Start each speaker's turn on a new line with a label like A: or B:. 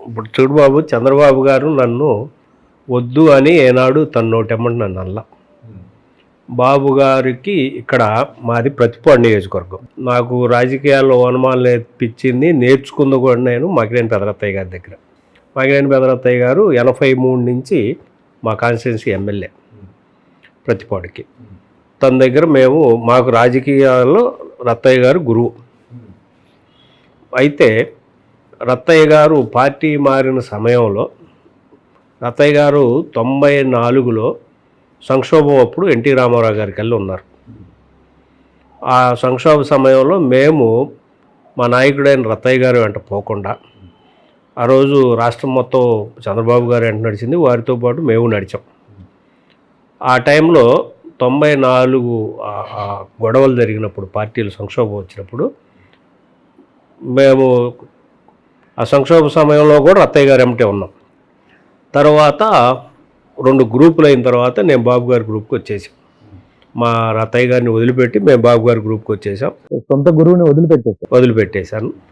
A: ఇప్పుడు చూడు బాబు, చంద్రబాబు గారు నన్ను వద్దు అని ఏనాడు తన నోటెమ్మటి నన్ను అల్ల. బాబు గారికి ఇక్కడ మాది ప్రతిపాడు నియోజకవర్గం. నాకు రాజకీయాల్లో ఓనమాలు నేర్పించింది, నేర్చుకుంది కూడా నేను మగినేని పెదరత్తయ్య గారి దగ్గర. మగినేని పెదరత్తయ్య గారు 83 నుంచి మా కాన్స్టిట్యున్సీ ఎమ్మెల్యే ప్రతిపాడుకి. తన దగ్గర మాకు రాజకీయాల్లో రత్తయ్య గారు గురువు. అయితే రత్తయ్య గారు పార్టీ మారిన సమయంలో రత్తయ్య గారు 94లో సంక్షోభం అప్పుడు ఎన్టీ రామారావు గారికి వెళ్ళి ఉన్నారు. ఆ సంక్షోభ సమయంలో మేము మా నాయకుడైన రత్తయ్య గారు వెంట పోకుండా, ఆ రోజు రాష్ట్రం మొత్తం చంద్రబాబు గారు వెంట నడిచింది, వారితో పాటు మేము నడిచాం. ఆ టైంలో 94 గొడవలు జరిగినప్పుడు, పార్టీలు సంక్షోభం వచ్చినప్పుడు మేము ఆ సంక్షోభ సమయంలో కూడా రత్తయ్య గారు వెంటే ఉన్నాం. తర్వాత 2 గ్రూపులు అయిన తర్వాత నేను బాబు గారి గ్రూప్కి వచ్చేసాం. మా రత్తయ్య గారిని వదిలిపెట్టి మేము బాబు గారి గ్రూప్కి వచ్చేసాం.
B: సొంత గురువుని వదిలిపెట్టేశారు.
A: వదిలిపెట్టేశాను.